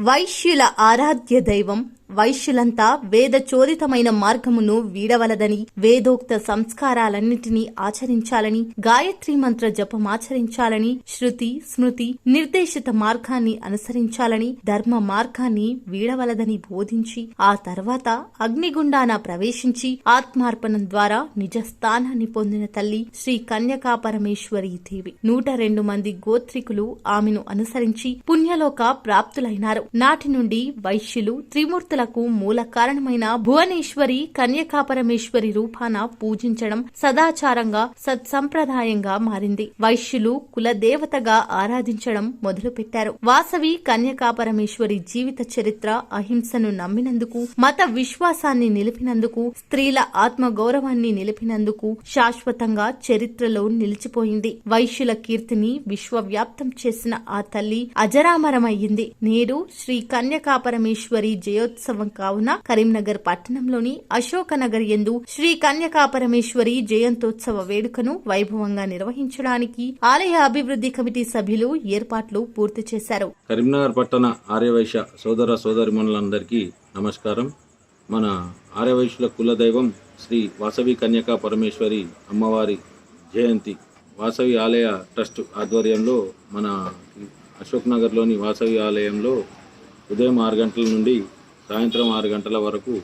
వైశ్యుల ఆరాధ్య దైవం వైశ్యులంతా వేద చోదితమైన మార్గమును వీడవలదని, వేదోక్త సంస్కారాలన్నిటినీ ఆచరించాలని, గాయత్రీ మంత్ర జపమాచరించాలని, శృతి స్మృతి నిర్దేశిత మార్గాన్ని అనుసరించాలని, ధర్మ మార్గాన్ని వీడవలదని బోధించి ఆ తర్వాత అగ్నిగుండాన ప్రవేశించి ఆత్మార్పణం ద్వారా నిజ స్థానాన్ని పొందిన తల్లి శ్రీ కన్యకాపరమేశ్వరీ దేవి. 102 మంది గోత్రికులు ఆమెను అనుసరించి పుణ్యలోక ప్రాప్తులైనారు. నాటి నుండి వైశ్యులు త్రిమూర్తులకు మూల కారణమైన భువనేశ్వరి కన్యకాపరమేశ్వరి రూపాన పూజించడం సదాచారంగా సత్సంప్రదాయంగా మారింది. వైశ్యులు కులదేవతగా ఆరాధించడం మొదలుపెట్టారు. వాసవి కన్యకాపరమేశ్వరి జీవిత చరిత్ర అహింసను నమ్మినందుకు, మత విశ్వాసాన్ని నిలిపినందుకు, స్త్రీల ఆత్మగౌరవాన్ని నిలిపినందుకు శాశ్వతంగా చరిత్రలో నిలిచిపోయింది. వైశ్యుల కీర్తిని విశ్వవ్యాప్తం చేసిన ఆ తల్లి అజరామరమయ్యింది. నేడు శ్రీ కన్యకాపరమేశ్వరి జయోత్సవం కావున కరీంనగర్ పట్టణంలోని అశోకనగర్ యందు శ్రీ కన్యకాపరమేశ్వరి జయంతోత్సవ వేడుకను వైభవంగా నిర్వహించడానికి ఆలయ అభివృద్ధి కమిటీ సభ్యులు ఏర్పాట్లు పూర్తి చేశారు. కరీంనగర్ పట్టణ ఆర్యవైశ్య సోదర సోదరిమణులందరికీ నమస్కారం. మన ఆర్యవైశ్యుల కులదైవం శ్రీ వాసవి కన్యకా పరమేశ్వరి అమ్మవారి జయంతి వాసవి ఆలయ ట్రస్ట్ ఆధ్వర్యంలో మన అశోక్ నగర్లోని వాసవి ఆలయంలో ఉదయం 6 గంటల నుండి సాయంత్రం 6 గంటల వరకు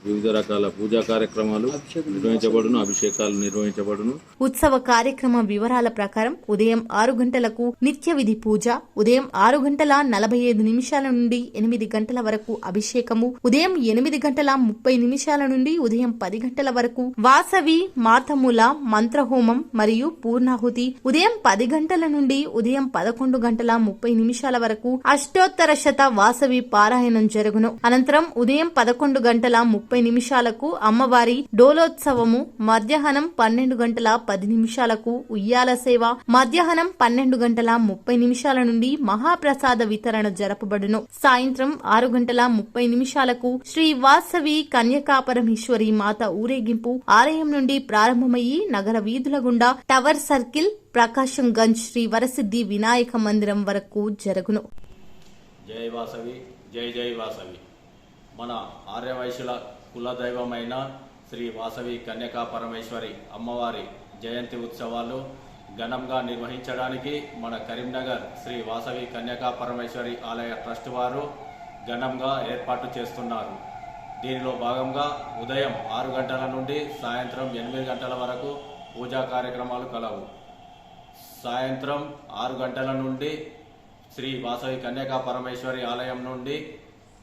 వివిధ రకాల పూజా కార్యక్రమాలు నిర్వహించబడును, అభిషేకాలు నిర్వహించబడును. ఉత్సవ కార్యక్రమ వివరాల ప్రకారం ఉదయం 6 గంటలకు నిత్య విధి పూజ, ఉదయం 6 గంటల 45 నిమిషాల నుండి 8 గంటల వరకు అభిషేకము, ఉదయం 8 గంటల 30 నిమిషాల నుండి ఉదయం 10 గంటల వరకు వాసవి మాతమూల మంత్రహోమం మరియు పూర్ణాహుతి, ఉదయం 10 గంటల నుండి ఉదయం 11 గంటల 30 నిమిషాల వరకు అష్టోత్తర శత వాసవి పారాయణం జరుగును. అనంతరం ఉదయం 11 గంటల 30 నిమిషాలకు అమ్మవారి డోలోత్సవము, మధ్యాహ్నం 12 గంటల 10 నిమిషాలకు ఉయ్యాల సేవ, మధ్యాహ్నం 12 గంటల 30 నిమిషాల నుండి మహాప్రసాద వితరణ జరపబడును. సాయంత్రం 6 గంటల 30 నిమిషాలకు శ్రీ వాసవి కన్యకాపరమేశ్వరి మాత ఊరేగింపు ఆలయం నుండి ప్రారంభమయ్యి నగర వీధుల గుండా టవర్ సర్కిల్, ప్రకాశం గంజ్ శ్రీ వరసిద్ధి వినాయక మందిరం వరకు జరుగును. జై వాసవి, జై జై వాసవి. మన ఆర్యవైశ్యుల కులదైవమైన శ్రీ వాసవి కన్యకా పరమేశ్వరి అమ్మవారి జయంతి ఉత్సవాలు ఘనంగా నిర్వహించడానికి మన కరీంనగర్ శ్రీ వాసవి కన్యకా పరమేశ్వరి ఆలయ ట్రస్ట్ వారు ఘనంగా ఏర్పాటు చేస్తున్నారు. దీనిలో భాగంగా ఉదయం 6 గంటల నుండి సాయంత్రం 8 గంటల వరకు పూజా కార్యక్రమాలు కలవు. సాయంత్రం 6 గంటల నుండి శ్రీ వాసవి కన్యకా పరమేశ్వరి ఆలయం నుండి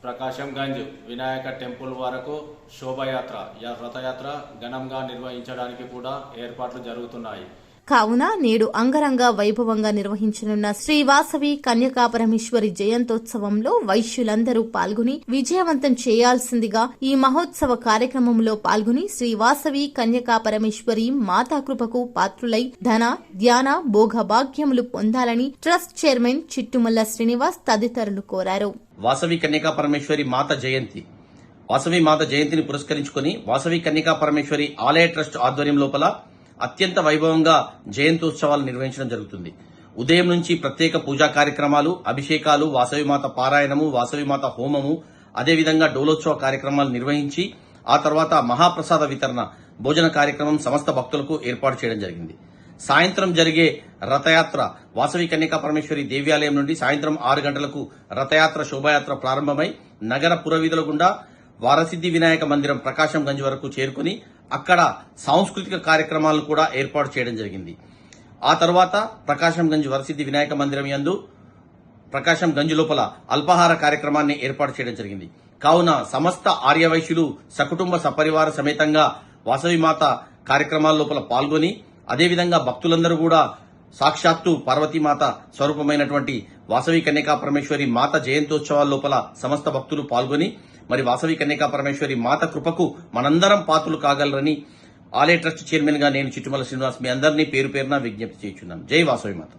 ప్రకాశం గంజ్ వినాయక టెంపుల్ వరకు శోభయాత్ర, రథయాత్ర ఘనంగా నిర్వహించడానికి కూడా ఏర్పాట్లు జరుగుతున్నాయి. కావున నేడు అంగరంగ వైభవంగా నిర్వహించనున్న శ్రీ వాసవి కన్యకాపరమేశ్వరి జయంతోత్సవంలో వైశ్యులందరూ పాల్గొని విజయవంతం చేయాల్సిందిగా ఈ మహోత్సవ కార్యక్రమంలో పాల్గొని శ్రీ వాసవి కన్యకాపరమేశ్వరి మాతాకృపకు పాత్రులై ధన ధ్యాన భోగభాగ్యములు పొందాలని ట్రస్ట్ చైర్మన్ చిట్టుమల్ల శ్రీనివాస్ తదితరులు కోరారు. వాసవి కన్యకా పరమేశ్వరి మాత జయంతి వాసవి మాత జయంతిని పురస్కరించుకుని వాసవి కన్యకా పరమేశ్వరి ఆలయ ట్రస్ట్ ఆధ్వర్యం లోపల అత్యంత వైభవంగా జయంతోత్సవాలు నిర్వహించడం జరుగుతుంది. ఉదయం నుంచి ప్రత్యేక పూజా కార్యక్రమాలు, అభిషేకాలు, వాసవిమాత పారాయణము, వాసవిమాత హోమము, అదేవిధంగా డోలోత్సవ కార్యక్రమాలు నిర్వహించి ఆ తర్వాత మహాప్రసాద వితరణ భోజన కార్యక్రమం సమస్త భక్తులకు ఏర్పాటు చేయడం జరిగింది. సాయంత్రం జరిగే రథయాత్ర వాసవి కన్యకా పరమేశ్వరి దేవాలయం నుండి సాయంత్రం 6 గంటలకు రథయాత్ర శోభాయాత్ర ప్రారంభమై నగర పురవీధుల గుండా వారసిద్ధి వినాయక మందిరం ప్రకాశం గంజ్ వరకు చేరుకుని అక్కడ సాంస్కృతిక కార్యక్రమాలను కూడా ఏర్పాటు చేయడం జరిగింది. ఆ తర్వాత ప్రకాశం గంజ్ వరసిద్ధి వినాయక మందిరం యందు ప్రకాశం గంజ్ లోపల అల్పాహార కార్యక్రమాన్ని ఏర్పాటు చేయడం జరిగింది. కావున సమస్త ఆర్యవైశ్యులు సకుటుంబ సపరివార సమేతంగా వాసవి మాత కార్యక్రమాల లోపల పాల్గొని అదేవిధంగా భక్తులందరూ కూడా సాక్షాత్తు పార్వతీమాత స్వరూపమైనటువంటి వాసవి కన్యకా పరమేశ్వరి మాత జయంతోత్సవాల లోపల సమస్త భక్తులు పాల్గొని మరి వాసవి కన్యకా పరమేశ్వరి మాత కృపకు మనందరం పాత్రలు కాగలరని ఆలయ ట్రస్ట్ చైర్మన్ గా నేను చిట్టుమల శ్రీనివాస్ మీ అందరినీ పేరు పేరున విజ్ఞప్తి చేస్తున్నాను. జై వాసవి మాత.